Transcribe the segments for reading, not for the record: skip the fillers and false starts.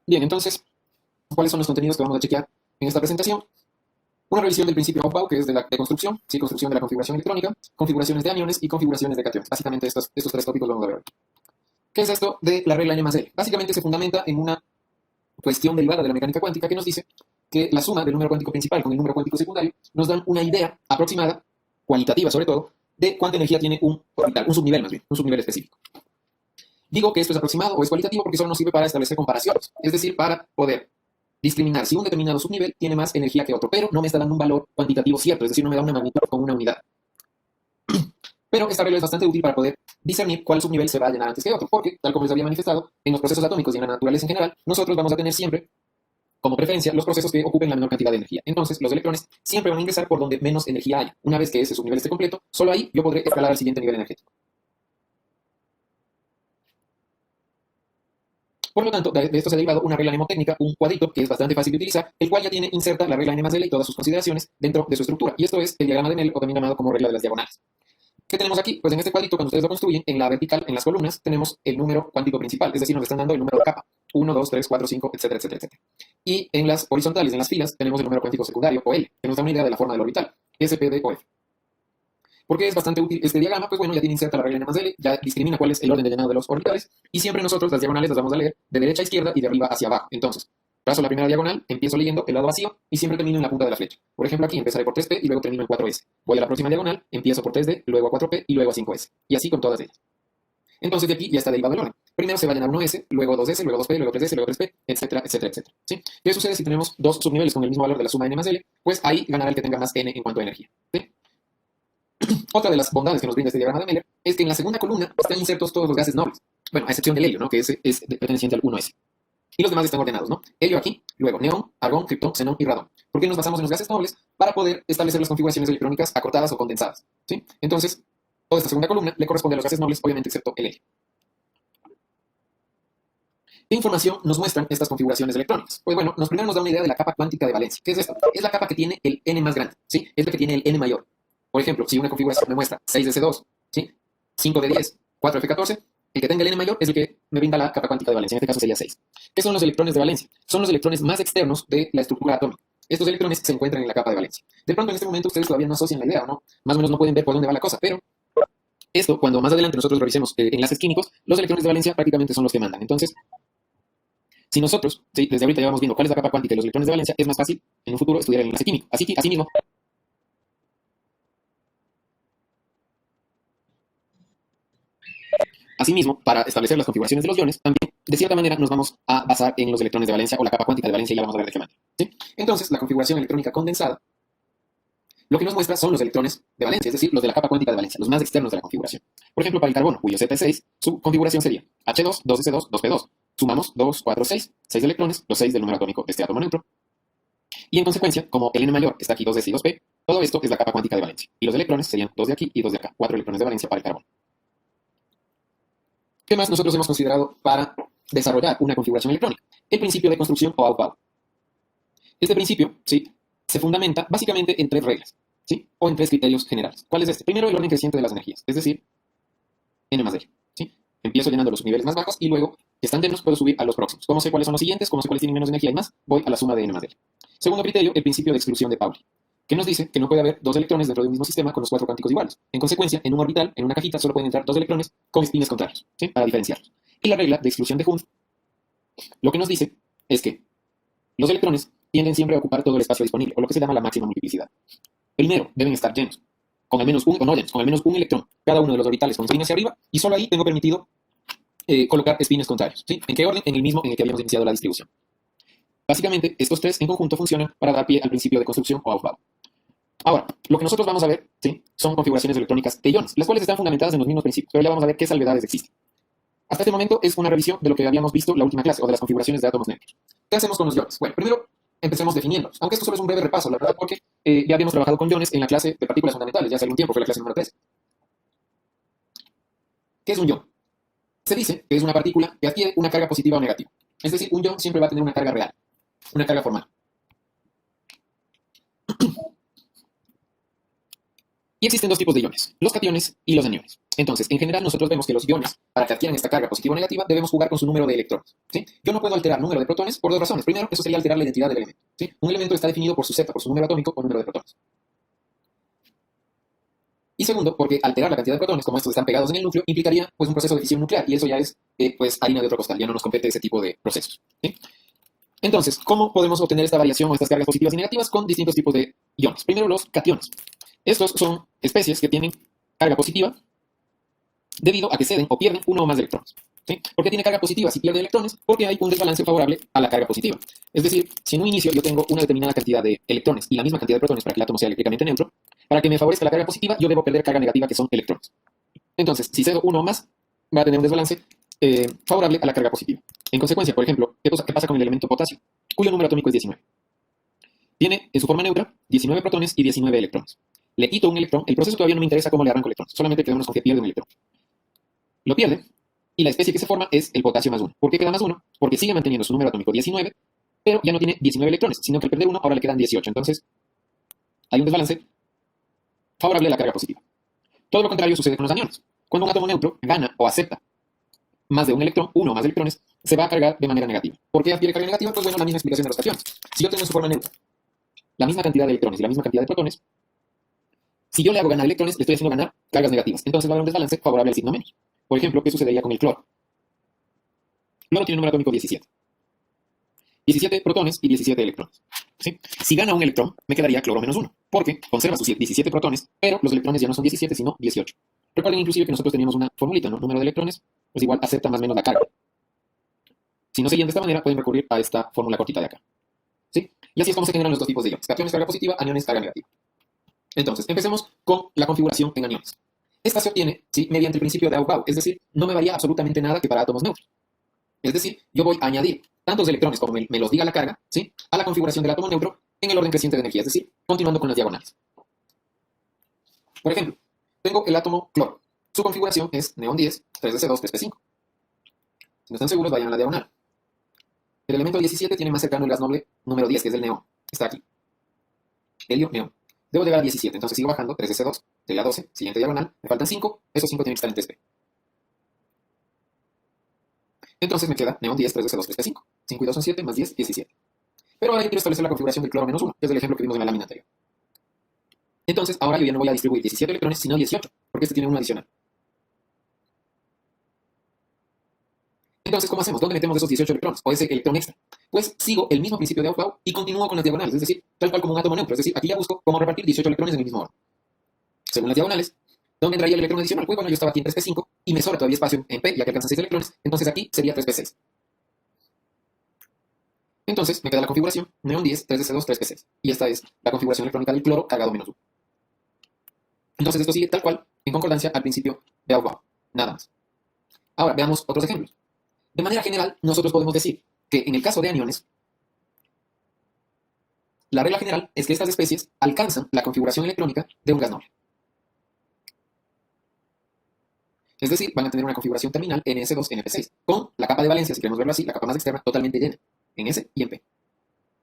Bien, entonces, ¿cuáles son los contenidos que vamos a chequear en esta presentación? Una revisión del principio Aufbau, que es de construcción, ¿sí? Construcción de la configuración electrónica, configuraciones de aniones y configuraciones de cationes. Básicamente estos tres tópicos los vamos a ver hoy. ¿Qué es esto de la regla N más L? Básicamente se fundamenta en una cuestión derivada de la mecánica cuántica que nos dice que la suma del número cuántico principal con el número cuántico secundario nos dan una idea aproximada, cualitativa sobre todo, de cuánta energía tiene un orbital, un subnivel más bien, un subnivel específico. Digo que esto es aproximado o es cualitativo porque solo nos sirve para establecer comparaciones, es decir, para poder discriminar si un determinado subnivel tiene más energía que otro, pero no me está dando un valor cuantitativo cierto, es decir, no me da una magnitud con una unidad. Pero esta regla es bastante útil para poder discernir cuál subnivel se va a llenar antes que otro, porque, tal como les había manifestado, en los procesos atómicos y en la naturaleza en general, nosotros vamos a tener siempre como preferencia los procesos que ocupen la menor cantidad de energía. Entonces, los electrones siempre van a ingresar por donde menos energía haya. Una vez que ese subnivel esté completo, solo ahí yo podré escalar al siguiente nivel energético. Por lo tanto, de esto se ha derivado una regla mnemotécnica, un cuadrito que es bastante fácil de utilizar, el cual ya tiene inserta la regla N más L y todas sus consideraciones dentro de su estructura. Y esto es el diagrama de Mel, o también llamado como regla de las diagonales. ¿Qué tenemos aquí? Pues en este cuadrito, cuando ustedes lo construyen, en la vertical, en las columnas, tenemos el número cuántico principal, es decir, nos están dando el número de capa. 1, 2, 3, 4, 5, etcétera, etcétera, etcétera. Y en las horizontales, en las filas, tenemos el número cuántico secundario, o L, que nos da una idea de la forma del orbital, SP, D o F. ¿Por qué es bastante útil este diagrama? Pues bueno, ya tiene inserta la regla N más L, ya discrimina cuál es el orden de llenado de los orbitales, y siempre nosotros las diagonales las vamos a leer de derecha a izquierda y de arriba hacia abajo. Entonces, trazo la primera diagonal, empiezo leyendo el lado vacío y siempre termino en la punta de la flecha. Por ejemplo, aquí empezaré por 3P y luego termino en 4S. Voy a la próxima diagonal, empiezo por 3D, luego a 4P y luego a 5S. Y así con todas ellas. Entonces de aquí ya está derivado el orden. Primero se va a llenar 1S, luego 2S, luego 2P, luego 3S, luego 3P, etcétera, etcétera, etcétera. ¿Sí? ¿Qué sucede si tenemos dos subniveles con el mismo valor de la suma N más L? Pues ahí ganará el que tenga más N en cuanto a energía. ¿Sí? Otra de las bondades que nos brinda este diagrama de Meller es que en la segunda columna están insertos todos los gases nobles. Bueno, a excepción del helio, ¿no? Que ese es perteneciente al 1S. Y los demás están ordenados, ¿no? Helio aquí, luego neón, argón, criptón, xenón y radón. ¿Por qué nos basamos en los gases nobles? Para poder establecer las configuraciones electrónicas acortadas o condensadas. ¿Sí? Entonces, toda esta segunda columna le corresponde a los gases nobles, obviamente excepto el helio. ¿Qué información nos muestran estas configuraciones electrónicas? Pues bueno, primero nos da una idea de la capa cuántica de valencia. ¿Qué es esto? Es la capa que tiene el N más grande, ¿sí? Es la que tiene el N mayor. Por ejemplo, si una configuración me muestra 6s2, ¿sí? 5d10, 4f14, el que tenga el N mayor es el que me brinda la capa cuántica de valencia. En este caso sería 6. ¿Qué son los electrones de valencia? Son los electrones más externos de la estructura atómica. Estos electrones se encuentran en la capa de valencia. De pronto, en este momento, ustedes todavía no asocian la idea, ¿no? Más o menos no pueden ver por dónde va la cosa, pero esto, cuando más adelante nosotros revisemos enlaces químicos, los electrones de valencia prácticamente son los que mandan. Entonces, si nosotros, ¿sí? Desde ahorita ya vamos viendo cuál es la capa cuántica y los electrones de valencia, es más fácil en un futuro estudiar el enlace químico. Asimismo, para establecer las configuraciones de los iones, también, de cierta manera, nos vamos a basar en los electrones de valencia o la capa cuántica de valencia y la vamos a ver de qué manera. ¿Sí? Entonces, la configuración electrónica condensada, lo que nos muestra son los electrones de valencia, es decir, los de la capa cuántica de valencia, los más externos de la configuración. Por ejemplo, para el carbono, cuyo Z es 6, su configuración sería H2, 2S2, 2P2. Sumamos 2, 4, 6. 6 electrones, los 6 del número atómico de este átomo neutro. Y en consecuencia, como el N mayor está aquí 2S y 2P, todo esto es la capa cuántica de valencia. Y los electrones serían 2 de aquí y 2 de acá. 4 electrones de valencia para el carbono. ¿Qué más nosotros hemos considerado para desarrollar una configuración electrónica? El principio de construcción o Aufbau. Este principio, ¿sí?, se fundamenta básicamente en tres reglas, ¿sí?, o en tres criterios generales. ¿Cuál es este? Primero, el orden creciente de las energías, es decir, N más L. ¿Sí? Empiezo llenando los niveles más bajos y luego, que están llenos, puedo subir a los próximos. ¿Cómo sé cuáles son los siguientes? ¿Cómo sé cuáles tienen menos energía y más? Voy a la suma de N más L. Segundo criterio, el principio de exclusión de Pauli, que nos dice que no puede haber dos electrones dentro de un mismo sistema con los cuatro cuánticos iguales. En consecuencia, en un orbital, en una cajita, solo pueden entrar dos electrones con espines contrarios, ¿sí?, para diferenciarlos. Y la regla de exclusión de Hund lo que nos dice es que los electrones tienden siempre a ocupar todo el espacio disponible, o lo que se llama la máxima multiplicidad. Primero, deben estar llenos, con al menos un, o no llenos, con al menos un electrón, cada uno de los orbitales con espines hacia arriba, y solo ahí tengo permitido colocar espines contrarios. ¿Sí? ¿En qué orden? En el mismo en el que habíamos iniciado la distribución. Básicamente, estos tres en conjunto funcionan para dar pie al principio de construcción o Aufbau. Ahora, lo que nosotros vamos a ver, ¿sí?, son configuraciones electrónicas de iones, las cuales están fundamentadas en los mismos principios, pero ya vamos a ver qué salvedades existen. Hasta este momento es una revisión de lo que habíamos visto la última clase, o de las configuraciones de átomos neutros. ¿Qué hacemos con los iones? Bueno, primero empecemos definiéndolos, aunque esto solo es un breve repaso, la verdad, porque ya habíamos trabajado con iones en la clase de partículas fundamentales, ya hace algún tiempo, fue la clase número 13. ¿Qué es un ion? Se dice que es una partícula que adquiere una carga positiva o negativa. Es decir, un ion siempre va a tener una carga real, una carga formal. Y existen dos tipos de iones, los cationes y los aniones. Entonces, en general, nosotros vemos que los iones, para que adquieran esta carga positiva o negativa, debemos jugar con su número de electrones, ¿sí? Yo no puedo alterar número de protones por dos razones. Primero, eso sería alterar la identidad del elemento, ¿sí? Un elemento está definido por su Z, por su número atómico o número de protones. Y segundo, porque alterar la cantidad de protones, como estos están pegados en el núcleo, implicaría pues un proceso de fisión nuclear, y eso ya es pues harina de otro costal, ya no nos compete ese tipo de procesos, ¿sí? Entonces, ¿cómo podemos obtener esta variación o estas cargas positivas y negativas? Con distintos tipos de iones. Primero, los cationes. Estos son especies que tienen carga positiva debido a que ceden o pierden uno o más de electrones, ¿sí? ¿Por qué tiene carga positiva si pierde electrones? Porque hay un desbalance favorable a la carga positiva. Es decir, si en un inicio yo tengo una determinada cantidad de electrones y la misma cantidad de protones para que el átomo sea eléctricamente neutro, para que me favorezca la carga positiva, yo debo perder carga negativa, que son electrones. Entonces, si cedo uno o más, va a tener un desbalance favorable a la carga positiva. En consecuencia, por ejemplo, ¿qué pasa con el elemento potasio? Cuyo número atómico es 19. Tiene en su forma neutra 19 protones y 19 electrones. Le quito un electrón, el proceso todavía no me interesa cómo le arranco electrones, solamente quedamos con que pierde un electrón. Lo pierde, y la especie que se forma es el potasio más 1. ¿Por qué queda más 1? Porque sigue manteniendo su número atómico 19, pero ya no tiene 19 electrones, sino que al perder uno ahora le quedan 18. Entonces, hay un desbalance favorable a la carga positiva. Todo lo contrario sucede con los aniones. Cuando un átomo neutro gana o acepta más de un electrón, uno o más electrones, se va a cargar de manera negativa. ¿Por qué adquiere carga negativa? Pues bueno, la misma explicación de los cationes. Si yo tengo en su forma neutra la misma cantidad de electrones y la misma cantidad de protones, si yo le hago ganar electrones, le estoy haciendo ganar cargas negativas. Entonces va a haber un desbalance favorable al signo menos. Por ejemplo, ¿qué sucedería con el cloro? El cloro tiene un número atómico 17. 17 protones y 17 electrones, ¿sí? Si gana un electrón, me quedaría cloro menos 1, porque conserva sus 17 protones, pero los electrones ya no son 17, sino 18. Recuerden inclusive que nosotros teníamos una formulita, ¿no? Número de electrones es igual a Z más menos la carga. Si no seguían de esta manera, pueden recurrir a esta fórmula cortita de acá, ¿sí? Y así es como se generan los dos tipos de iones. Cationes carga positiva, aniones carga negativa. Entonces, empecemos con la configuración en aniones. Esta se obtiene, ¿sí?, mediante el principio de Aufbau, es decir, no me varía absolutamente nada que para átomos neutros. Es decir, yo voy a añadir tantos electrones como me los diga la carga, ¿sí?, a la configuración del átomo neutro en el orden creciente de energía, es decir, continuando con las diagonales. Por ejemplo, tengo el átomo cloro. Su configuración es neón 10, 3s2, 3p5. Si no están seguros, vayan a la diagonal. El elemento 17 tiene más cercano el gas noble número 10, que es el neón. Está aquí. Helio, neón. Debo llegar a 17, entonces sigo bajando, 3s2, llegué a 12, siguiente diagonal, me faltan 5, esos 5 tienen que estar en 3p. Entonces me queda neón 10, 3s2, 3p5. 5 y 2 son 7, más 10, 17. Pero ahora yo quiero establecer la configuración del cloro menos 1, que es el ejemplo que vimos en la lámina anterior. Entonces, ahora yo ya no voy a distribuir 17 electrones, sino 18, porque este tiene uno adicional. Entonces, ¿cómo hacemos? ¿Dónde metemos esos 18 electrones? O ese electrón extra. Pues sigo el mismo principio de Aufbau y continúo con las diagonales, es decir, tal cual como un átomo neutro. Es decir, aquí ya busco cómo repartir 18 electrones en el mismo orden. Según las diagonales, ¿dónde entraría el electrón adicional? Pues bueno, yo estaba aquí en 3p5 y me sobra todavía espacio en p, ya que alcanzan 6 electrones, entonces aquí sería 3p6. Entonces, me queda la configuración neón 10, 3s2, 3p6. Y esta es la configuración electrónica del cloro cargado menos 1. Entonces, esto sigue tal cual, en concordancia al principio de Aufbau. Nada más. Ahora, veamos otros ejemplos. De manera general, nosotros podemos decir que en el caso de aniones, la regla general es que estas especies alcanzan la configuración electrónica de un gas noble. Es decir, van a tener una configuración terminal NS2-NP6, con la capa de valencia, si queremos verlo así, la capa más externa, totalmente llena, en S y en P,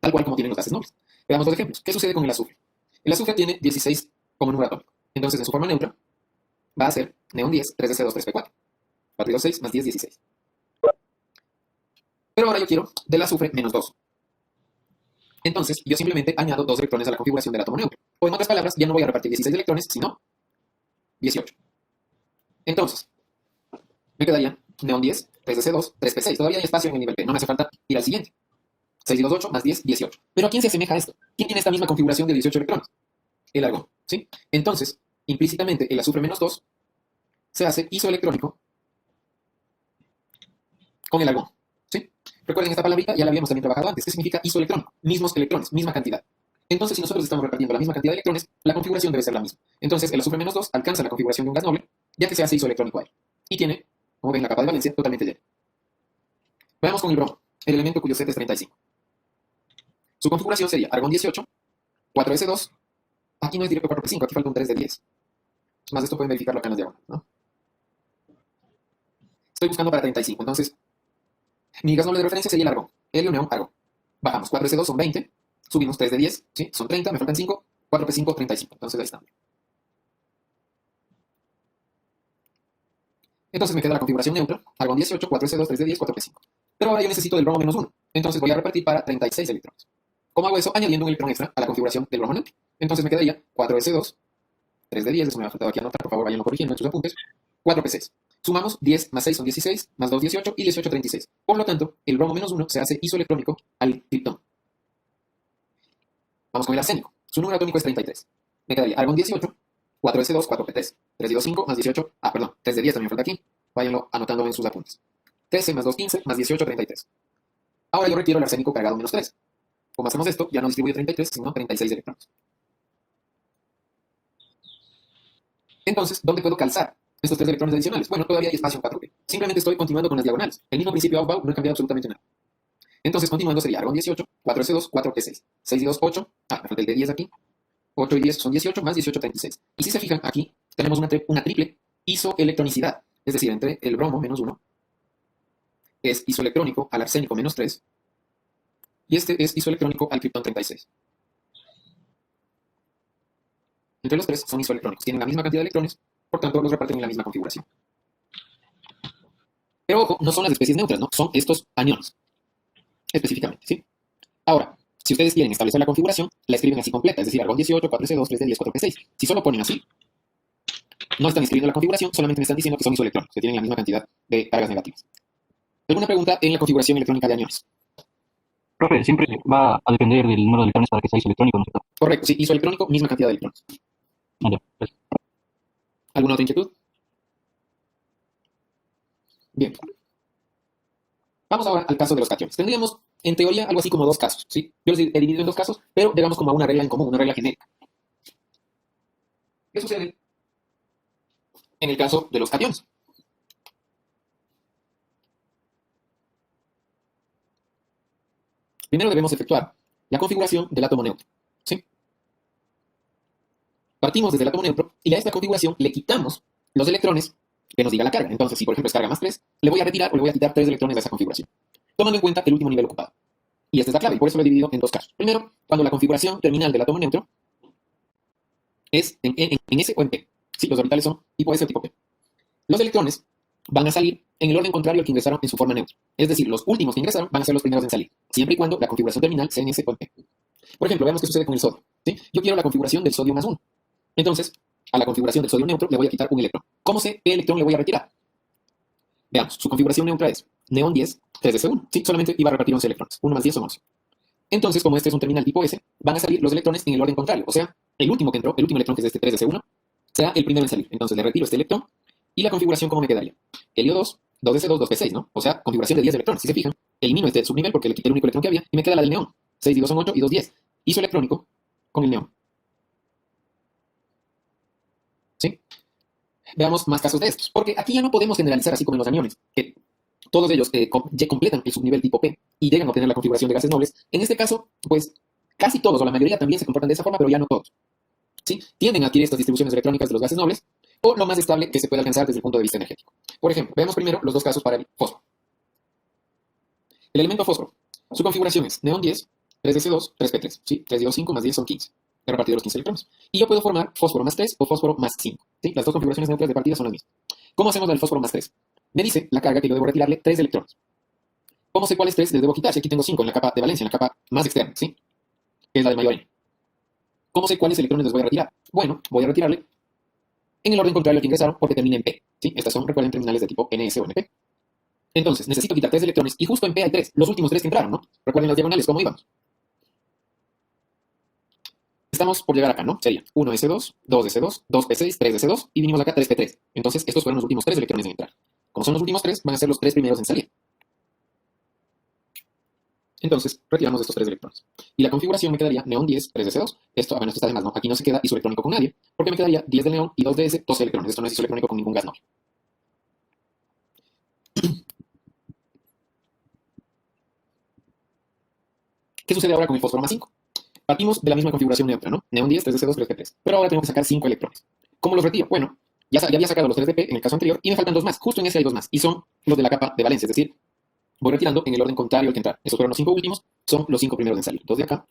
tal cual como tienen los gases nobles. Veamos dos ejemplos. ¿Qué sucede con el azufre? El azufre tiene 16 como número atómico. Entonces, en su forma neutra, va a ser neón 10, 3s2, 3p4. 4 y 2, 6, más 10, 16. Pero ahora yo quiero del azufre menos 2. Entonces, yo simplemente añado 2 electrones a la configuración del átomo neutro. O en otras palabras, ya no voy a repartir 16 electrones, sino 18. Entonces, me quedarían neón 10, 3s2, 3p6. Todavía hay espacio en el nivel P, no me hace falta ir al siguiente. 6 y 2, 8, más 10, 18. Pero ¿a quién se asemeja esto? ¿Quién tiene esta misma configuración de 18 electrones? El argón, ¿sí? Entonces, implícitamente, el azufre menos 2 se hace isoelectrónico con el argón, ¿sí? Recuerden esta palabrita, ya la habíamos también trabajado antes. ¿Qué significa isoelectrónico? Mismos electrones, misma cantidad. Entonces, si nosotros estamos repartiendo la misma cantidad de electrones, la configuración debe ser la misma. Entonces, el azufre menos 2 alcanza la configuración de un gas noble, ya que se hace isoelectrónico a él. Y tiene, como ven, la capa de valencia totalmente llena. Veamos con el bromo, el elemento cuyo Z es 35. Su configuración sería argón 18, 4s2, aquí no es directo 4p5, aquí falta un 3 de 10. Más de esto pueden verificarlo acá en las diagonales, ¿no? Estoy buscando para 35, entonces, mi gas noble de referencia sería el argón. Helio, neón, argón. Bajamos 4s2 son 20, subimos 3 de 10, ¿sí? Son 30, me faltan 5, 4p5, 35. Entonces ahí está. Entonces me queda la configuración neutra, argón 18, 4s2, 3d10, 4p5. Pero ahora yo necesito del bromo menos 1. Entonces voy a repartir para 36 electrones. ¿Cómo hago eso? Añadiendo un electrón extra a la configuración del bromo neutro. Entonces me quedaría 4s2, 3d10, eso me ha faltado aquí anotar, por favor, vayanlo corrigiendo en sus apuntes, 4p6. Sumamos 10 más 6 son 16, más 2, 18 y 18, 36. Por lo tanto, el bromo menos 1 se hace isoelectrónico al criptón. Vamos con el arsénico. Su número atómico es 33. Me quedaría argón 18, 4s2, 4p3, 3d2, 5, más 18, 3d10 también falta aquí. Váyanlo anotando en sus apuntes. 13 más 2, 15, más 18, 33. Ahora yo retiro el arsénico cargado menos 3. Como hacemos esto, ya no distribuye 33, sino 36 electrones. Entonces, ¿dónde puedo calzar estos 3 electrones adicionales? Bueno, todavía hay espacio en 4p. Simplemente estoy continuando con las diagonales. El mismo principio out-bound, no he cambiado absolutamente nada. Entonces, continuando sería argón 18, 4s2, 4p6, 6 y 2, 8. Me falta el de 10 aquí. 8 y 10 son 18, más 18, 36. Y si se fijan, aquí tenemos una triple isoelectronicidad. Es decir, entre el bromo menos 1 es isoelectrónico al arsénico menos 3. Y este es isoelectrónico al criptón 36. Entre los tres son isoelectrónicos. Tienen la misma cantidad de electrones, por tanto los reparten en la misma configuración. Pero ojo, no son las especies neutras, ¿no? Son estos aniones. Específicamente, ¿sí? Ahora, si ustedes quieren establecer la configuración, la escriben así completa, es decir, argón 18, 4s2, 3d10, 4p6. Si solo ponen así, no están escribiendo la configuración, solamente me están diciendo que son isoelectrónicos, que tienen la misma cantidad de cargas negativas. ¿Alguna pregunta en la configuración electrónica de aniones? Profe, siempre va a depender del número de electrones para que sea isoelectrónico, ¿no es cierto? Correcto, sí, isoelectrónico, misma cantidad de electrones. Ah, ya, pues. ¿Alguna otra inquietud? Bien. Vamos ahora al caso de los cationes. Tendríamos, en teoría, algo así como 2 casos, ¿sí? Yo los he dividido en 2 casos, pero llegamos como a una regla en común, una regla genérica. ¿Qué sucede en el caso de los cationes? Primero debemos efectuar la configuración del átomo neutro, ¿sí? Partimos desde el átomo neutro y a esta configuración le quitamos los electrones que nos diga la carga. Entonces, si por ejemplo es carga más 3, le voy a retirar o le voy a quitar 3 electrones de esa configuración, tomando en cuenta el último nivel ocupado. Y esta es la clave, y por eso lo he dividido en 2 casos. Primero, cuando la configuración terminal del átomo neutro es en S o en P. Sí, los orbitales son tipo S o tipo P. Los electrones van a salir en el orden contrario al que ingresaron en su forma neutra. Es decir, los últimos que ingresaron van a ser los primeros en salir, siempre y cuando la configuración terminal sea en S o en P. Por ejemplo, veamos qué sucede con el sodio, ¿sí? Yo quiero la configuración del sodio más 1. Entonces, a la configuración del sodio neutro le voy a quitar un electrón. ¿Cómo sé qué electrón le voy a retirar? Veamos, su configuración neutra es neón 10, 3s1. Sí, solamente iba a repartir 11 electrones. 1 más 10 son 11. Entonces, como este es un terminal tipo S, van a salir los electrones en el orden contrario. O sea, el último que entró, el último electrón que es este 3s1, será el primero en salir. Entonces le retiro este electrón y la configuración, ¿cómo me quedaría? Helio 2, 2s2, 2p6, ¿no? O sea, configuración de 10 electrones. Si se fijan, elimino este subnivel porque le quité el único electrón que había y me queda la del neón. 6 y 2 son 8 y 2, 10. Isoelectrónico con el neón. ¿Sí? Veamos más casos de estos, porque aquí ya no podemos generalizar así como en los aniones, que todos ellos ya completan el subnivel tipo P y llegan a obtener la configuración de gases nobles. En este caso, pues casi todos o la mayoría también se comportan de esa forma, pero ya no todos. ¿Sí? Tienden a adquirir estas distribuciones electrónicas de los gases nobles o lo más estable que se puede alcanzar desde el punto de vista energético. Por ejemplo, veamos primero los 2 casos para el fósforo. El elemento fósforo, su configuración es neón 10, 3s2, 3p3, ¿sí? 3 y 2, 5 más 10 son 15. He repartido los 15 electrones. Y yo puedo formar fósforo más 3 o fósforo más 5. ¿Sí? Las 2 configuraciones neutras de partida son las mismas. ¿Cómo hacemos el fósforo más 3? Me dice la carga que yo debo retirarle 3 electrones. ¿Cómo sé cuáles 3 les debo quitar? Si aquí tengo 5 en la capa de valencia, en la capa más externa, ¿sí? Que es la de mayor N. ¿Cómo sé cuáles electrones les voy a retirar? Bueno, voy a retirarle en el orden contrario al que ingresaron porque termina en P. ¿Sí? Estas son, recuerden, terminales de tipo NS o NP. Entonces, necesito quitar 3 electrones y justo en P hay 3, los últimos 3 que entraron, ¿no? Recuerden las diagonales, ¿cómo íbamos? Estamos por llegar acá, ¿no? Sería 1s2, 2s2, 2p6, 3s2 y vinimos acá 3p3. Entonces, estos fueron los últimos 3 electrones en entrar. Como son los últimos 3, van a ser los 3 primeros en salir. Entonces, retiramos estos 3 electrones. Y la configuración me quedaría neón 10, 3s2. Esto, bueno, esto está de más, ¿no? Aquí no se queda isoelectrónico con nadie, porque me quedaría 10 de neón y 2 de S, 12 electrones. Esto no es isoelectrónico con ningún gas noble. ¿Qué sucede ahora con el fósforo más 5? Partimos de la misma configuración neutra, ¿no? Neón 10, 3s2, 3p3. Pero ahora tengo que sacar 5 electrones. ¿Cómo los retiro? Bueno, ya había sacado los 3 de P en el caso anterior y me faltan 2 más. Justo en ese hay 2 más. Y son los de la capa de valencia, es decir, voy retirando en el orden contrario al que entrar. Esos fueron los 5 últimos, son los 5 primeros en salir. 2 de acá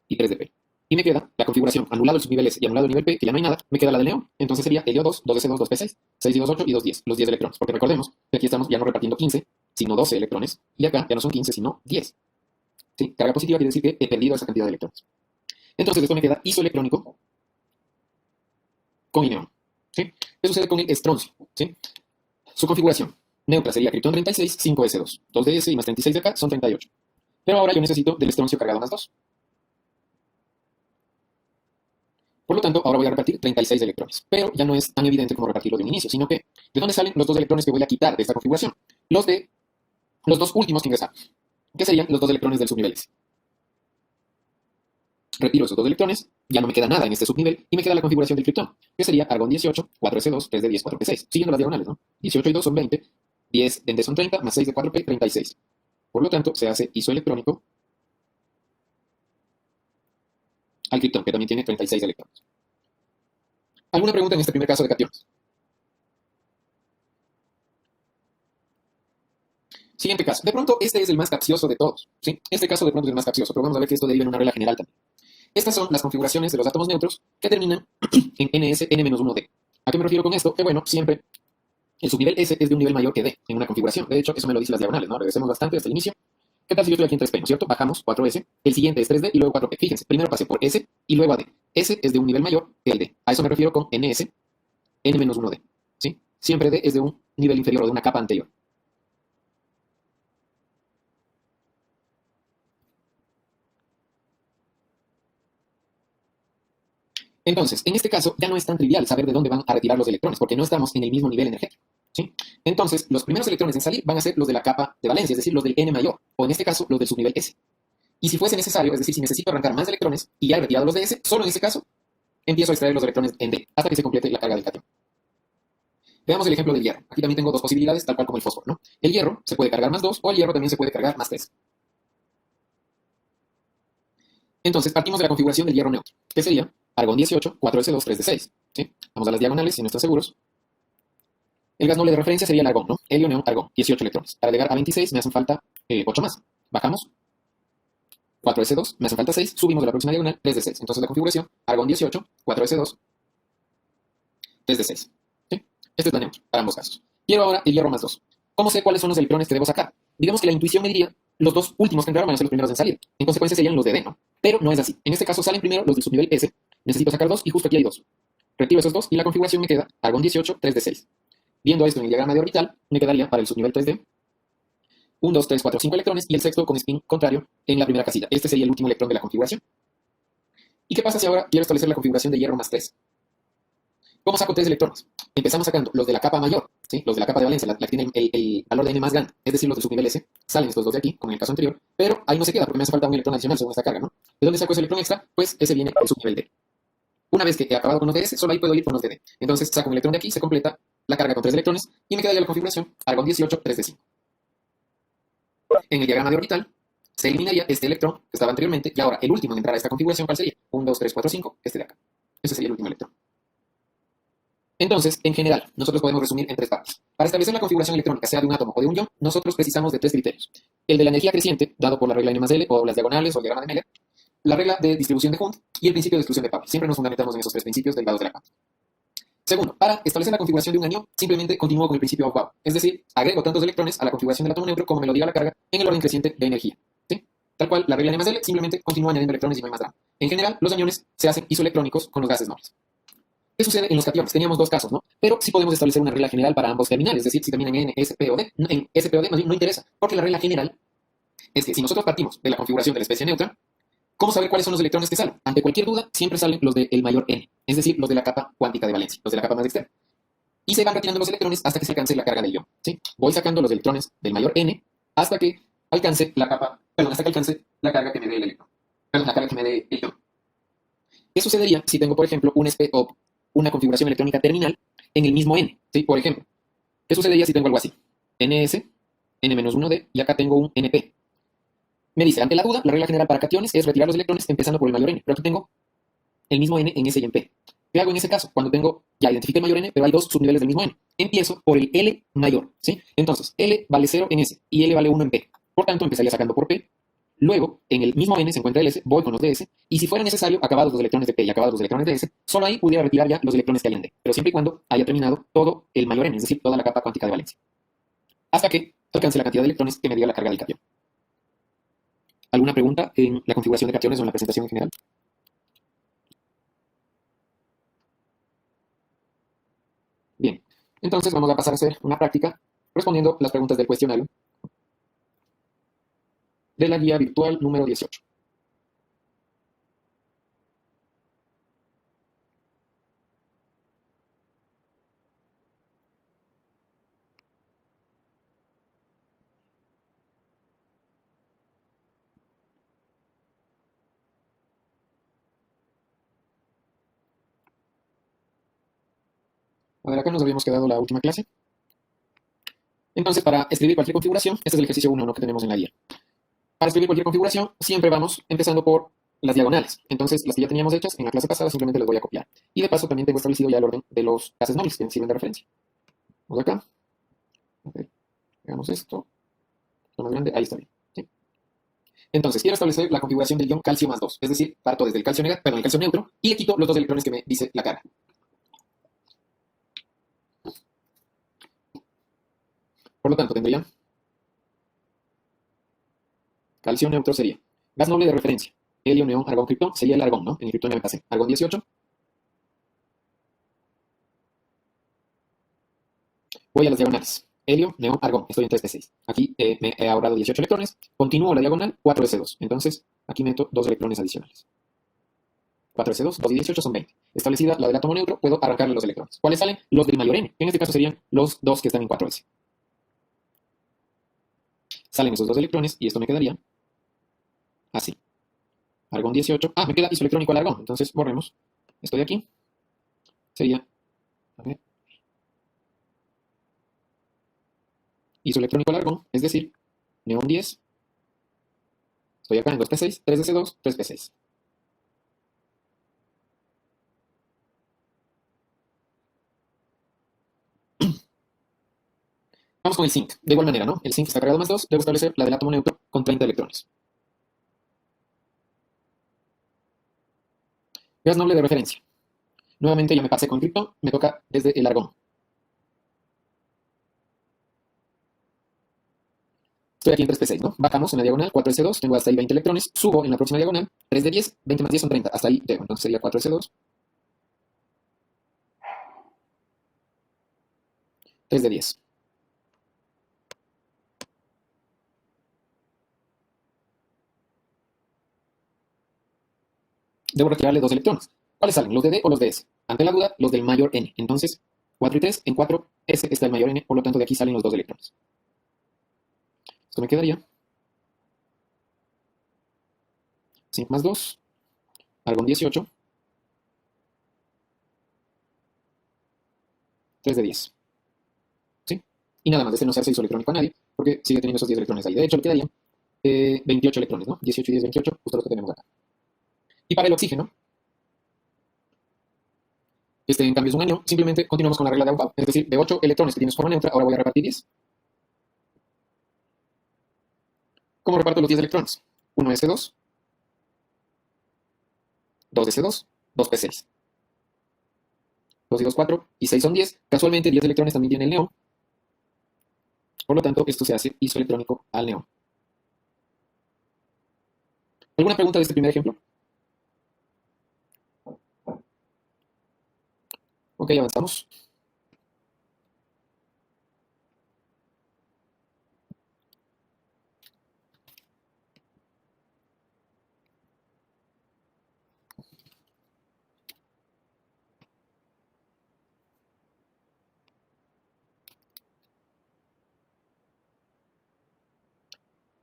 y 3 de P. Y me queda la configuración anulado el subnivel S y anulado el nivel P, que ya no hay nada, me queda la del neón. Entonces sería helio 2, 2s2, 2p6, 6 y 2, 8 y 2, 10, los 10 electrones. Porque recordemos que aquí estamos ya no repartiendo 15, sino 12 electrones, y acá ya no son 15, sino 10. ¿Sí? Carga positiva quiere decir que he perdido esa cantidad de electrones. Entonces esto me queda isoelectrónico con el neón. ¿Sí? ¿Qué sucede con el estroncio? ¿Sí? Su configuración neutra sería criptón 36, 5s2. 2 de S y más 36 de acá son 38. Pero ahora yo necesito del estroncio cargado más 2. Por lo tanto, ahora voy a repartir 36 electrones. Pero ya no es tan evidente como repartirlo de un inicio, sino que ¿de dónde salen los 2 electrones que voy a quitar de esta configuración? Los dos últimos que ingresaron, que serían los 2 electrones del subnivel S. Retiro esos 2 electrones, ya no me queda nada en este subnivel, y me queda la configuración del criptón, que sería argón 18, 4s2, 3 de 10, 4p6, siguiendo las diagonales, ¿no? 18 y 2 son 20, 10 de D son 30, más 6 de 4p, 36. Por lo tanto, se hace isoelectrónico al criptón, que también tiene 36 electrones. ¿Alguna pregunta en este primer caso de cationes? Siguiente caso. De pronto, este es el más capcioso de todos, ¿sí? Este caso de pronto es el más capcioso, pero vamos a ver que esto deriva en una regla general también. Estas son las configuraciones de los átomos neutros que terminan en ns n-1d. ¿A qué me refiero con esto? Que bueno, siempre el subnivel S es de un nivel mayor que D en una configuración. De hecho, eso me lo dicen las diagonales, ¿no? Regresemos bastante hasta el inicio. ¿Qué tal si yo estoy aquí en 3p, ¿no es cierto? Bajamos 4s, el siguiente es 3d y luego 4p. Fíjense, primero pasé por S y luego a D. S es de un nivel mayor que el D. A eso me refiero con ns n-1d, ¿sí? Siempre D es de un nivel inferior o de una capa anterior. Entonces, en este caso, ya no es tan trivial saber de dónde van a retirar los electrones, porque no estamos en el mismo nivel energético, ¿sí? Entonces, los primeros electrones en salir van a ser los de la capa de valencia, es decir, los del N mayor, o en este caso, los del subnivel S. Y si fuese necesario, es decir, si necesito arrancar más electrones y ya he retirado los de S, solo en ese caso, empiezo a extraer los electrones en D, hasta que se complete la carga del catión. Veamos el ejemplo del hierro. Aquí también tengo dos posibilidades, tal cual como el fósforo, ¿no? El hierro se puede cargar más 2, o el hierro también se puede cargar más 3. Entonces, partimos de la configuración del hierro neutro, que sería argón 18, 4s2, 3 de 6. ¿Sí? Vamos a las diagonales si no están seguros. El gas noble de referencia sería el argón, ¿no? Helio, neón, argón, 18 electrones. Para llegar a 26 me hacen falta 8 más. Bajamos 4s2, me hacen falta 6, subimos de la próxima diagonal 3 de 6. Entonces la configuración, argón 18, 4s2, 3 de 6. ¿Sí? Este es la neutro para ambos casos. Quiero ahora el hierro más 2. ¿Cómo sé cuáles son los electrones que debo sacar? Digamos que la intuición me diría, los dos últimos que entraron van a ser los primeros en salir. En consecuencia serían los de D, ¿no? Pero no es así. En este caso salen primero los del subnivel S. Necesito sacar 2 y justo aquí hay 2. Retiro esos 2 y la configuración me queda argón 18, 3 de 6. Viendo esto en el diagrama de orbital, me quedaría para el subnivel 3D 1, 2, 3, 4, 5 electrones y el sexto con spin contrario en la primera casilla. Este sería el último electrón de la configuración. ¿Y qué pasa si ahora quiero establecer la configuración de hierro más 3? ¿Cómo saco 3 electrones? Empezamos sacando los de la capa mayor, ¿sí? Los de la capa de valencia, la que tiene el valor de N más grande, es decir, los del subnivel S. Salen estos dos de aquí, como en el caso anterior, pero ahí no se queda porque me hace falta un electrón adicional según esta carga, ¿no? ¿De dónde saco ese electrón extra? Pues ese viene del subnivel D. Una vez que he acabado con los de S, solo ahí puedo ir con los de D. Entonces saco un electrón de aquí, se completa la carga con 3 electrones y me queda ya la configuración argón 18, 3 de 5. En el diagrama de orbital se eliminaría este electrón que estaba anteriormente y ahora el último en entrar a esta configuración, ¿cuál sería? 1, 2, 3, 4, 5, este de acá. Ese sería el último electrón. Entonces, en general, nosotros podemos resumir en 3 partes. Para establecer la configuración electrónica, sea de un átomo o de un ion, nosotros precisamos de 3 criterios. El de la energía creciente, dado por la regla N más L, o las diagonales, o el diagrama de Meller, la regla de distribución de Hund y el principio de exclusión de Pauli. Siempre nos fundamentamos en esos 3 principios derivados de la cuántica. Segundo, para establecer la configuración de un anión, simplemente continúo con el principio Aufbau. Es decir, agrego tantos electrones a la configuración del átomo neutro como me lo diga la carga en el orden creciente de energía. ¿Sí? Tal cual, la regla N más L simplemente continúa añadiendo electrones y no hay más drama. En general, los aniones se hacen isoelectrónicos con los gases nobles. ¿Qué sucede en los cationes? Teníamos 2 casos, ¿no? Pero sí podemos establecer una regla general para ambos terminales, es decir, si terminan en N, S, P o D. En S, P o D más bien no interesa, porque la regla general es que si nosotros partimos de la configuración de la especie neutra, ¿cómo saber cuáles son los electrones que salen? Ante cualquier duda, siempre salen los del mayor N, es decir, los de la capa cuántica de valencia, los de la capa más externa. Y se van retirando los electrones hasta que se alcance la carga del ion, ¿sí? Voy sacando los electrones del mayor N hasta que alcance la capa, hasta que alcance la carga que me dé el electrón, la carga que me dé el ion. ¿Qué sucedería si tengo, por ejemplo, un SP o una configuración electrónica terminal en el mismo N? ¿Sí? Por ejemplo, ¿qué sucedería si tengo algo así? NS, N-1D, y acá tengo un NP. Me dice, ante la duda, la regla general para cationes es retirar los electrones empezando por el mayor N, pero aquí tengo el mismo N en S y en P. ¿Qué hago en ese caso? Cuando tengo, ya identifiqué el mayor N, pero hay 2 subniveles del mismo N. Empiezo por el L mayor, ¿sí? Entonces, L vale 0 en S y L vale 1 en P. Por tanto, empezaría sacando por P Luego, en el mismo n se encuentra el s, voy con los de s, y si fuera necesario, acabados los electrones de p y acabados los electrones de s, solo ahí pudiera retirar ya los electrones que hay en d, pero siempre y cuando haya terminado todo el mayor n, es decir, toda la capa cuántica de valencia, hasta que alcance la cantidad de electrones que me dio la carga del catión. ¿Alguna pregunta en la configuración de cationes o en la presentación en general? Bien, entonces vamos a pasar a hacer una práctica respondiendo las preguntas del cuestionario de la guía virtual número 18. A ver, acá nos habíamos quedado la última clase. Entonces, para escribir cualquier configuración, este es el ejercicio 1, ¿no?, que tenemos en la guía. Para escribir cualquier configuración, siempre vamos empezando por las diagonales. Entonces, las que ya teníamos hechas en la clase pasada, simplemente las voy a copiar. Y de paso, también tengo establecido ya el orden de los gases nobles que me sirven de referencia. Vamos acá. Okay. Hagamos esto. Lo más grande, ahí está bien. ¿Sí? Entonces, quiero establecer la configuración del ion calcio más 2. Es decir, parto desde el calcio, el calcio neutro y le quito los dos electrones que me dice la carga. Por lo tanto, tendría calcio neutro sería gas noble de referencia. Helio, neón, argón, criptón. Sería el argón, ¿no? En el criptón ya me pasé. Argón 18. Voy a las diagonales. Helio, neón, argón. Estoy en 3p6. Aquí me he ahorrado 18 electrones. Continúo la diagonal, 4s2. Entonces, aquí meto 2 electrones adicionales. 4s2, 2 y 18 son 20. Establecida la del átomo neutro, puedo arrancarle los electrones. ¿Cuáles salen? Los del mayor n. En este caso serían los 2 que están en 4s. Salen esos 2 electrones y esto me quedaría así. Argón 18. Ah, me queda isoelectrónico al argón. Entonces, borremos esto de aquí. Sería, a ver, isoelectrónico al argón, es decir, neón 10. Estoy acá en 2p6, 3s2, 3p6. Vamos con el zinc. De igual manera, ¿no? El zinc está cargado más 2. Debo establecer la del átomo neutro con 30 electrones. Gas noble de referencia. Nuevamente ya me pasé con criptón. Me toca desde el argón. Estoy aquí en 3p6, ¿no? Bajamos en la diagonal, 4s2. Tengo hasta ahí 20 electrones. Subo en la próxima diagonal, 3 de 10. 20 más 10 son 30. Hasta ahí llego. Entonces sería 4s2. 3 de 10. Debo retirarle 2 electrones. ¿Cuáles salen? ¿Los de D o los de S? Ante la duda, los del mayor N. Entonces, 4 y 3, en 4, S está el mayor N, por lo tanto de aquí salen los 2 electrones. Esto me quedaría zinc más 2, argón 18, 3 de 10. ¿Sí? Y nada más, de este no se hace isoelectrónico a nadie, porque sigue teniendo esos 10 electrones ahí. De hecho, le quedarían 28 electrones, ¿no? 18 y 10, 28, justo lo que tenemos acá. Y para el oxígeno, este en cambio es un anión, simplemente continuamos con la regla de Aubaud, es decir, de 8 electrones que tienes forma neutra, ahora voy a repartir 10. ¿Cómo reparto los 10 electrones? 1s2, 2s2, 2p6. 2 y 2, 4, y 6 son 10. Casualmente 10 electrones también tiene el neón. Por lo tanto, esto se hace isoelectrónico al neón. ¿Alguna pregunta de este primer ejemplo? Ok, avanzamos.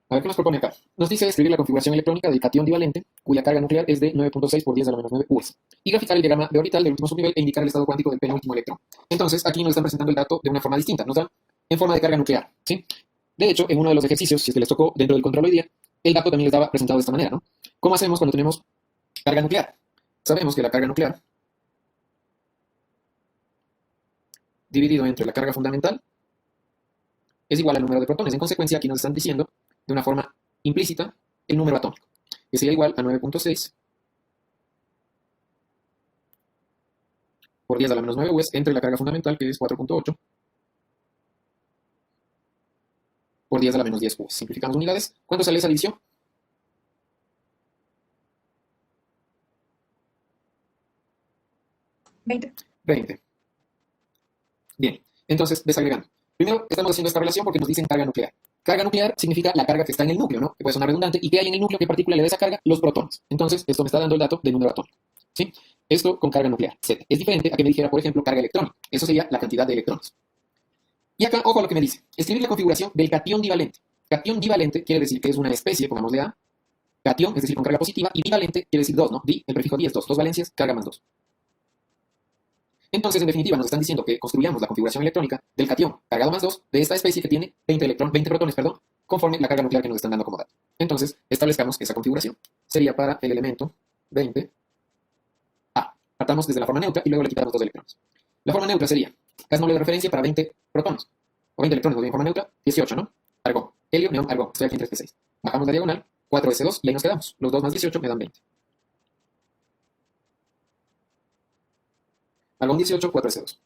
A ver qué nos propone acá. Nos dice escribir la configuración electrónica del catión divalente, cuya carga nuclear es de 9.6 por 10 a la menos 9 US, y graficar el diagrama de orbital del último subnivel e indicar el estado cuántico del penúltimo electrón. Entonces, aquí nos están presentando el dato de una forma distinta, nos dan en forma de carga nuclear, ¿sí? De hecho, en uno de los ejercicios, si es que les tocó dentro del control hoy día, el dato también les estaba presentado de esta manera, ¿no? ¿Cómo hacemos cuando tenemos carga nuclear? Sabemos que la carga nuclear dividido entre la carga fundamental es igual al número de protones. En consecuencia, aquí nos están diciendo de una forma implícita el número atómico, que sería igual a 9.6 por 10 a la menos 9 U entre la carga fundamental, que es 4.8, por 10 a la menos 10 U. Simplificamos unidades. ¿Cuánto sale esa división? 20. Bien, entonces, desagregando. Primero, estamos haciendo esta relación porque nos dicen carga nuclear. Carga nuclear significa la carga que está en el núcleo, ¿no? Que puede sonar redundante. ¿Y qué hay en el núcleo? ¿Qué partícula le da esa carga? Los protones. Entonces, esto me está dando el dato del número atómico. ¿Sí? Esto con carga nuclear, Z. Es diferente a que me dijera, por ejemplo, carga electrónica. Eso sería la cantidad de electrones. Y acá, ojo a lo que me dice. Escribir la configuración del catión divalente. Catión divalente quiere decir que es una especie, pongámosle A, catión, es decir, con carga positiva, y divalente quiere decir dos, ¿no? Di, el prefijo di es dos. Dos valencias, carga más dos. Entonces, en definitiva, nos están diciendo que construyamos la configuración electrónica del catión cargado más 2 de esta especie que tiene 20 protones, conforme la carga nuclear que nos están dando como dato. Entonces, establezcamos esa configuración. Sería para el elemento 20A. Partamos desde la forma neutra y luego le quitamos 2 electrones. La forma neutra sería gas noble de referencia para 20 protones, o 20 electrones, en forma neutra, 18, ¿no? Argón, helio, neón, argón. Estoy aquí en 3p6. Bajamos la diagonal, 4s2 y ahí nos quedamos. Los 2 más 18 me dan 20. Argón 18, 4s2.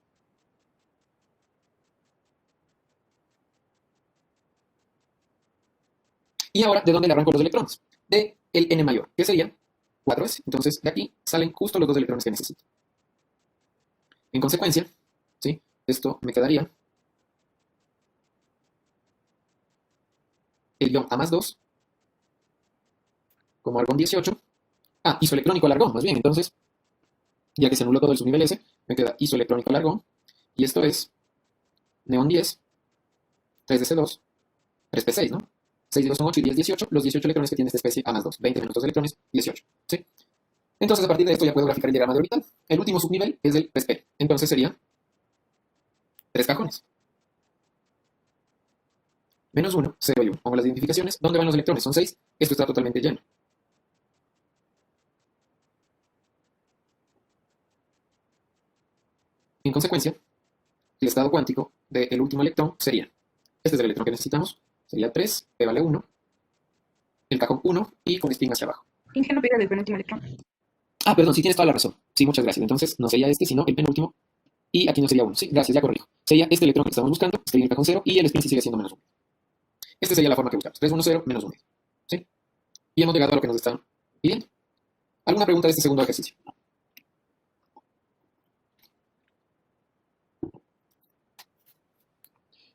Y ahora, ¿de dónde le arranco los electrones? De el n mayor, que sería 4s. Entonces, de aquí salen justo los 2 electrones que necesito. En consecuencia, ¿sí? Esto me quedaría el ion A más 2 como argón 18. Isoelectrónico al argón, más bien. Entonces, ya que se anuló todo el subnivel S, me queda isoelectrónico al argón. Y esto es neón 10, 3s2, 3p6, ¿no? 6 y 2 son 8 y 10, 18. Los 18 electrones que tiene esta especie A más 2. 20 menos 2 electrones, 18. ¿Sí? Entonces, a partir de esto ya puedo graficar el diagrama de orbital. El último subnivel es el 3p. Entonces sería 3 cajones. Menos 1, 0 y 1. Pongo las identificaciones. ¿Dónde van los electrones? Son 6. Esto está totalmente lleno. En consecuencia, el estado cuántico del último electrón sería, este es el electrón que necesitamos, sería 3, P vale 1, el cajón 1 y con spin hacia abajo. Inge no pega del penúltimo electrón. Perdón, sí tienes toda la razón. Sí, muchas gracias. Entonces, no sería este, sino el penúltimo. Y aquí no sería 1. Sí, gracias, ya corrijo. Sería este electrón que estamos buscando, estaría en el cajón 0 y el spin sí sigue siendo menos 1. Esta sería la forma que buscamos. 3, 1, 0, menos 1. ¿Sí? Y hemos llegado a lo que nos están pidiendo. ¿Alguna pregunta de este segundo ejercicio?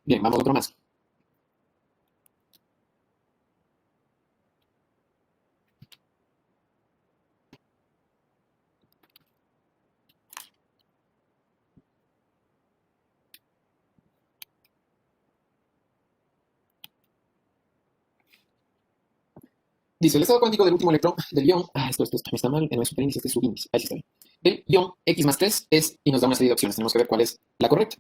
Bien, vamos a otro más. Dice, el estado cuántico del último electrón del ion, esto está mal, no es superíndice, este es subíndice, ahí sí está bien. Del ion X más 3 es, y nos da una serie de opciones, tenemos que ver cuál es la correcta.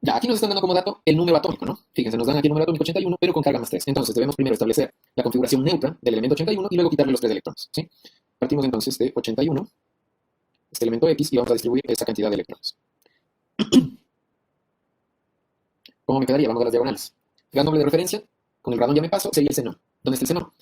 Ya, aquí nos están dando como dato el número atómico, ¿no? Fíjense, nos dan aquí el número atómico 81, pero con carga más 3. Entonces debemos primero establecer la configuración neutra del elemento 81 y luego quitarle los 3 electrones, ¿sí? Partimos entonces de 81, este elemento X, y vamos a distribuir esa cantidad de electrones. ¿Cómo me quedaría? Vamos a las diagonales. Gas noble de referencia, con el radón ya me paso, sería el xenón. ¿Dónde está el xenón?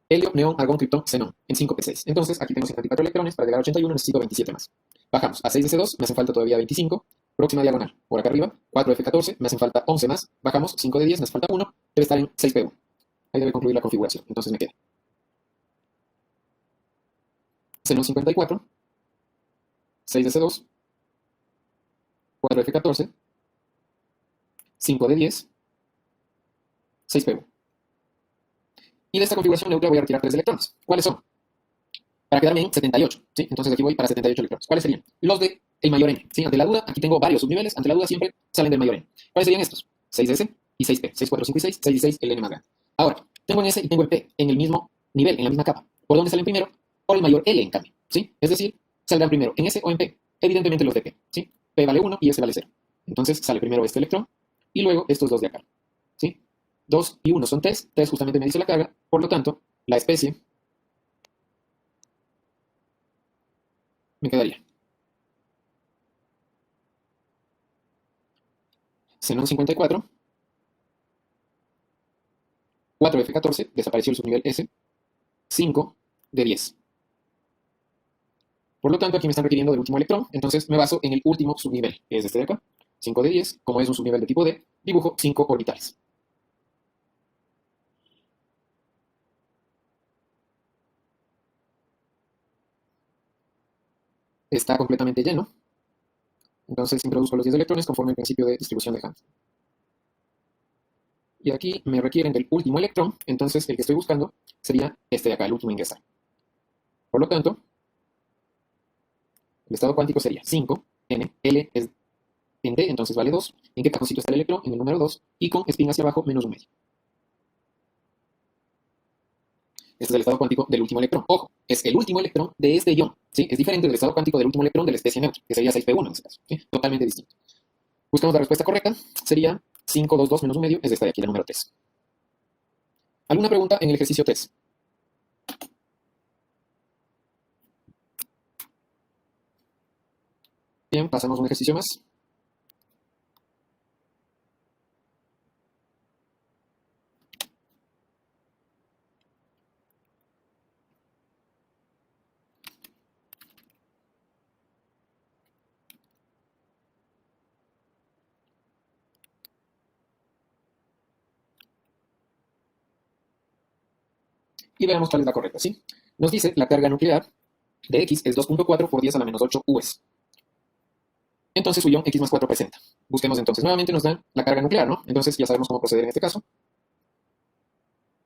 Helio, neón, argón, criptón, xenón, en 5p6. Entonces, aquí tengo 54 electrones, para llegar a 81 necesito 27 más. Bajamos a 6s2, me hacen falta todavía 25. Próxima diagonal, por acá arriba, 4f14, me hacen falta 11 más. Bajamos, 5 de 10, me hace falta 1, debe estar en 6p1. Ahí debe concluir la configuración, entonces me queda xenón 54, 6s2, 4f14, 5 de 10, 6p1. Y de esta configuración neutra voy a retirar 3 electrones. ¿Cuáles son? Para quedarme en 78, ¿sí? Entonces aquí voy para 78 electrones. ¿Cuáles serían? Los de el mayor n, ¿sí? Ante la duda, aquí tengo varios subniveles, ante la duda siempre salen del mayor n. ¿Cuáles serían estos? 6s y 6p, 6, 4, 5 y 6, 6 y 6, el n más grande. Ahora, tengo en S y tengo el p en el mismo nivel, en la misma capa. ¿Por dónde salen primero? Por el mayor L, en cambio, ¿sí? Es decir, saldrán primero en S o en P. Evidentemente los de P, ¿sí? P vale 1 y S vale 0. Entonces sale primero este electrón y luego estos dos de acá, ¿sí? 2 y 1 son 3, 3 justamente me dice la carga, por lo tanto, la especie me quedaría xenón 54, 4F14, desapareció el subnivel S, 5 de 10. Por lo tanto, aquí me están requiriendo del último electrón, entonces me baso en el último subnivel, que es este de acá, 5 de 10, como es un subnivel de tipo D, dibujo 5 orbitales. Está completamente lleno, entonces introduzco los 10 electrones conforme al principio de distribución de Hunt. Y aquí me requieren del último electrón, entonces el que estoy buscando sería este de acá, el último ingresar. Por lo tanto, el estado cuántico sería 5, N, L es en D, entonces vale 2. ¿En qué cajoncito está el electrón? En el número 2, y con spin hacia abajo menos un medio. Este es el estado cuántico del último electrón. Ojo, es el último electrón de este ion, ¿sí? Es diferente del estado cuántico del último electrón de la especie neutra, que sería 6p1 en este caso, ¿sí? Totalmente distinto. Buscamos la respuesta correcta, sería 5, 2, 2 menos un medio, es esta de aquí, la número 3. ¿Alguna pregunta en el ejercicio 3? Bien, pasamos a un ejercicio más. Y veamos cuál es la correcta, ¿sí? Nos dice la carga nuclear de X es 2.4 por 10 a la menos 8 US. Entonces su ion X más 4 presenta. Busquemos entonces, nuevamente nos dan la carga nuclear, ¿no? Entonces ya sabemos cómo proceder en este caso.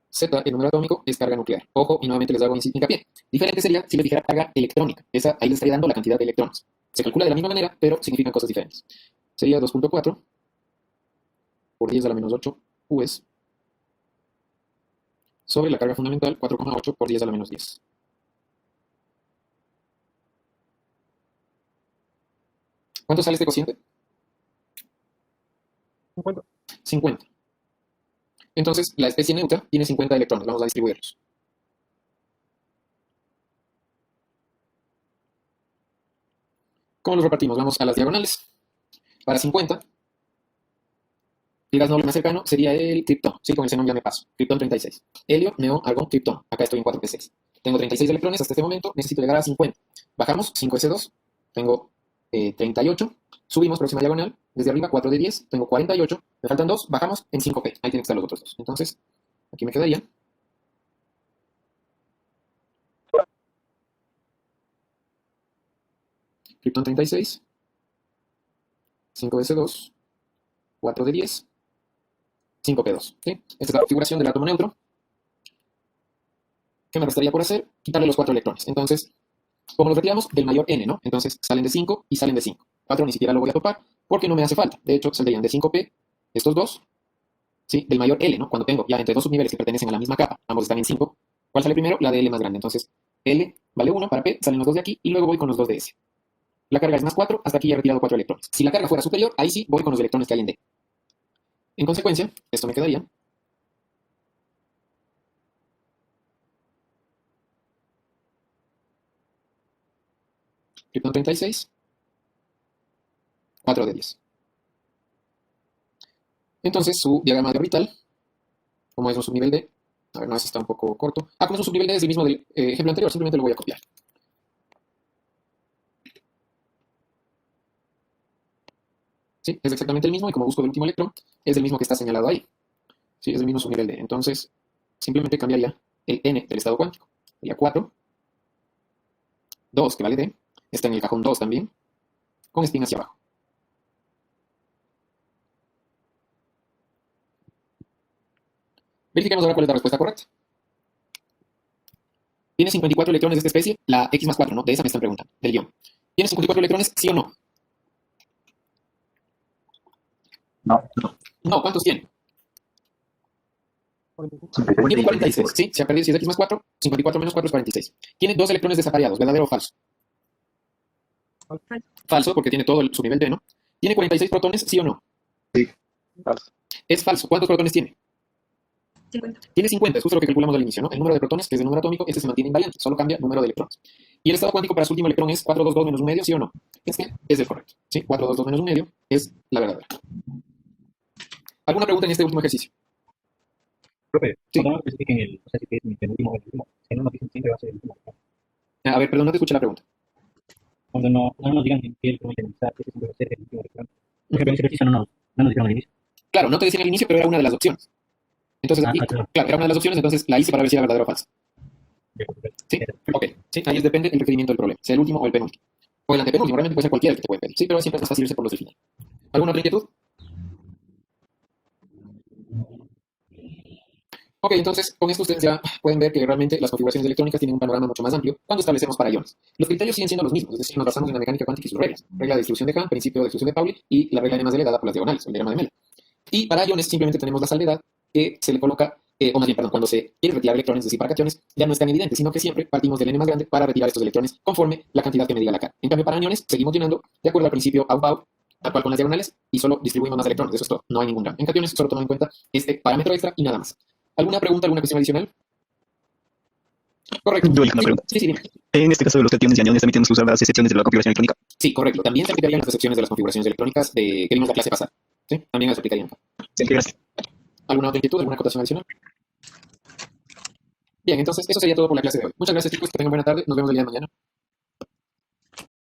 Z, el número atómico, es carga nuclear. Ojo, y nuevamente les hago hincapié. Diferente sería si les dijera carga electrónica. Esa, ahí les estaría dando la cantidad de electrones. Se calcula de la misma manera, pero significan cosas diferentes. Sería 2.4 por 10 a la menos 8 US sobre la carga fundamental 4,8 por 10 a la menos 10. ¿Cuánto sale este cociente? 50. 50. Entonces, la especie neutra tiene 50 electrones. Vamos a distribuirlos. ¿Cómo los repartimos? Vamos a las diagonales. Para 50, el gas noble más cercano sería el criptón. Sí, con el xenón ya me paso. Criptón 36. Helio, neón, argón, criptón. Acá estoy en 4p6. Tengo 36 electrones hasta este momento. Necesito llegar a 50. Bajamos 5s2. Tengo 38. Subimos próxima diagonal. Desde arriba 4 de 10. Tengo 48. Me faltan 2. Bajamos en 5p. Ahí tienen que estar los otros dos. Entonces, aquí me quedaría. Criptón 36. 5s2. 4 de 10. 5p2. ¿Sí? Esta es la configuración del átomo neutro. ¿Qué me restaría por hacer? Quitarle los 4 electrones. Entonces, como los retiramos del mayor n, ¿no? Entonces salen de 5 y salen de 5. 4 ni siquiera lo voy a topar porque no me hace falta. De hecho, saldrían de 5p estos dos, ¿sí? Del mayor L, ¿no? Cuando tengo ya entre dos subniveles que pertenecen a la misma capa, ambos están en 5. ¿Cuál sale primero? La de L más grande. Entonces, L vale 1 para P, salen los dos de aquí y luego voy con los dos de S. La carga es más 4, hasta aquí ya he retirado 4 electrones. Si la carga fuera superior, ahí sí voy con los electrones que hay en D. En consecuencia, esto me quedaría criptón 36, 4 de 10. Entonces, su diagrama de orbital, como es un subnivel D, a ver, no, ese está un poco corto. Como es un subnivel D, es el mismo del ejemplo anterior, simplemente lo voy a copiar. Sí, es exactamente el mismo, y como busco el último electrón, es el mismo que está señalado ahí. Sí, es el mismo subnivel D. Entonces, simplemente cambiaría el n del estado cuántico. Sería 4, 2, que vale D, está en el cajón 2 también, con spin hacia abajo. Verifiquemos ahora cuál es la respuesta correcta. ¿Tiene 54 electrones de esta especie? La X más 4, ¿no? De esa me están preguntando, del guión. ¿Tiene 54 electrones, sí o no? No. No, ¿cuántos tiene? 56. Tiene 46, ¿sí? Se ha perdido si es X más 4, 54 menos 4 es 46. Tiene 2 electrones desapareados, ¿verdadero o falso? Falso, porque tiene todo su nivel D, ¿no? ¿Tiene 46 protones, sí o no? Falso. Es falso. ¿Cuántos protones tiene? 50. Tiene 50, es justo lo que calculamos al inicio, ¿no? El número de protones, que es el número atómico, este se mantiene invariante, solo cambia el número de electrones. Y el estado cuántico para su último electrón es 422 menos un medio, ¿sí o no? Este es el correcto, ¿sí? 422 menos un medio es la verdadera. ¿Alguna pregunta en este último ejercicio? Profe, Sí. cuando no especifiquen el, o sea, si es mi penúltimo o el último, si no nos dicen siempre va a ser el último. A ver, perdón, no te escuché la pregunta. Cuando no nos digan en qué el comité pensar, que siempre va a ser el último electrónico. Por ejemplo, en ese ejercicio no nos dijeron al inicio. Claro, no te decían al inicio, pero era una de las opciones. Entonces, Claro. claro, era una de las opciones, entonces la hice para ver si era verdadero o falso. Ya, perfecto. ¿Sí? Ok. Sí, ahí depende el requerimiento del problema, sea el último o el penúltimo. O el antepenúltimo, realmente puede ser cualquiera el que te puede pedir. Sí, pero siempre es más fácil irse por los del final. ¿Alguna otra inquietud? Ok, entonces con esto ustedes ya pueden ver que realmente las configuraciones electrónicas tienen un panorama mucho más amplio cuando establecemos para iones. Los criterios siguen siendo los mismos, es decir, nos basamos en la mecánica cuántica y sus reglas. Regla de distribución de Hahn, principio de distribución de Pauli y la regla N más L dada por las diagonales, o el diagrama de Mella. Y para iones simplemente tenemos la salvedad que se le coloca, o más bien, perdón, cuando se quiere retirar electrones, es decir, para cationes, ya no es tan evidente, sino que siempre partimos del N más grande para retirar estos electrones conforme la cantidad que me diga la K. En cambio, para aniones seguimos llenando de acuerdo al principio Aufbau, tal cual con las diagonales, y solo distribuimos más electrones, eso es todo, no hay ningún drama. En cationes solo toman en cuenta este parámetro extra y nada más. ¿Alguna pregunta, alguna cuestión adicional? Correcto. Yo elijo una pregunta. Sí, dime. En este caso de los cationes y aniones también tenemos que usar las excepciones de la configuración electrónica. Sí, correcto. También se aplicarían las excepciones de las configuraciones electrónicas que vimos la clase pasada. ¿Sí? También las aplicarían acá. Sí, gracias. ¿Alguna otra inquietud, alguna acotación adicional? Bien, entonces eso sería todo por la clase de hoy. Muchas gracias, chicos. Que tengan buena tarde. Nos vemos el día de mañana.